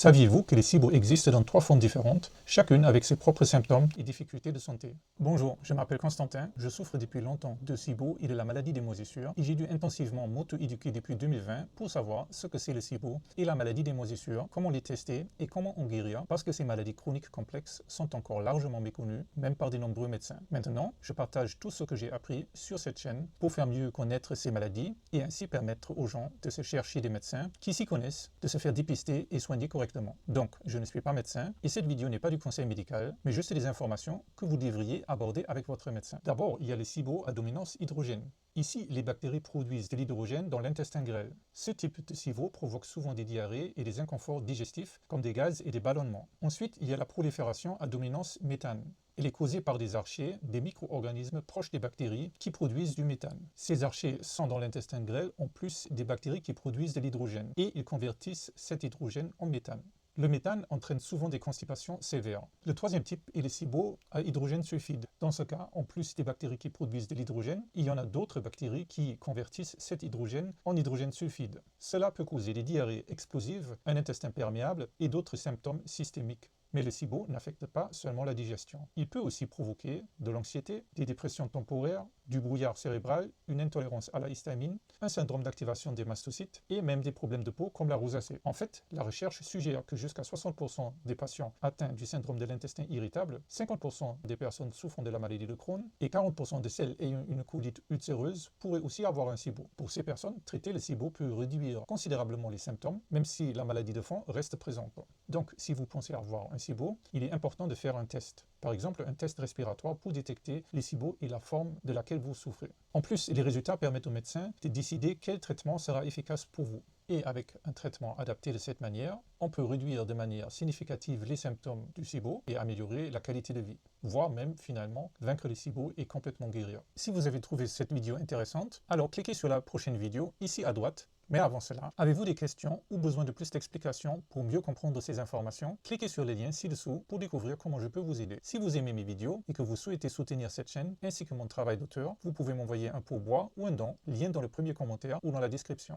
Saviez-vous que les SIBO existent dans 3 formes différentes, chacune avec ses propres symptômes et difficultés de santé? Bonjour, je m'appelle Constantin, je souffre depuis longtemps de SIBO et de la maladie des moisissures et j'ai dû intensivement m'auto-éduquer depuis 2020 pour savoir ce que c'est le SIBO et la maladie des moisissures, comment les tester et comment en guérir parce que ces maladies chroniques complexes sont encore largement méconnues, même par de nombreux médecins. Maintenant, je partage tout ce que j'ai appris sur cette chaîne pour faire mieux connaître ces maladies et ainsi permettre aux gens de se chercher des médecins qui s'y connaissent, de se faire dépister et soigner correctement. Donc, je ne suis pas médecin et cette vidéo n'est pas du conseil médical, mais juste des informations que vous devriez aborder avec votre médecin. D'abord, il y a les SIBO à dominance hydrogène. Ici, les bactéries produisent de l'hydrogène dans l'intestin grêle. Ce type de SIBO provoque souvent des diarrhées et des inconforts digestifs, comme des gaz et des ballonnements. Ensuite, il y a la prolifération à dominance méthane. Elle est causée par des archées, des micro-organismes proches des bactéries qui produisent du méthane. Ces archées sont dans l'intestin grêle en plus des bactéries qui produisent de l'hydrogène et ils convertissent cet hydrogène en méthane. Le méthane entraîne souvent des constipations sévères. Le troisième type est le SIBO à hydrogène sulfide. Dans ce cas, en plus des bactéries qui produisent de l'hydrogène, il y en a d'autres bactéries qui convertissent cet hydrogène en hydrogène sulfide. Cela peut causer des diarrhées explosives, un intestin perméable et d'autres symptômes systémiques. Mais le SIBO n'affecte pas seulement la digestion. Il peut aussi provoquer de l'anxiété, des dépressions temporaires, du brouillard cérébral, une intolérance à la histamine, un syndrome d'activation des mastocytes et même des problèmes de peau comme la rosacée. En fait, la recherche suggère que jusqu'à 60% des patients atteints du syndrome de l'intestin irritable, 50% des personnes souffrant de la maladie de Crohn et 40% de celles ayant une colite ulcéreuse pourraient aussi avoir un SIBO. Pour ces personnes, traiter le SIBO peut réduire considérablement les symptômes, même si la maladie de fond reste présente. Donc, si vous pensez avoir un SIBO, il est important de faire un test. Par exemple, un test respiratoire pour détecter les SIBO et la forme de laquelle vous souffrez. En plus, les résultats permettent au médecin de décider quel traitement sera efficace pour vous. Et avec un traitement adapté de cette manière, on peut réduire de manière significative les symptômes du SIBO et améliorer la qualité de vie, voire même finalement vaincre les SIBO et complètement guérir. Si vous avez trouvé cette vidéo intéressante, alors cliquez sur la prochaine vidéo ici à droite. Mais avant cela, avez-vous des questions ou besoin de plus d'explications pour mieux comprendre ces informations? Cliquez sur les liens ci-dessous pour découvrir comment je peux vous aider. Si vous aimez mes vidéos et que vous souhaitez soutenir cette chaîne ainsi que mon travail d'auteur, vous pouvez m'envoyer un pourboire ou un don, lien dans le premier commentaire ou dans la description.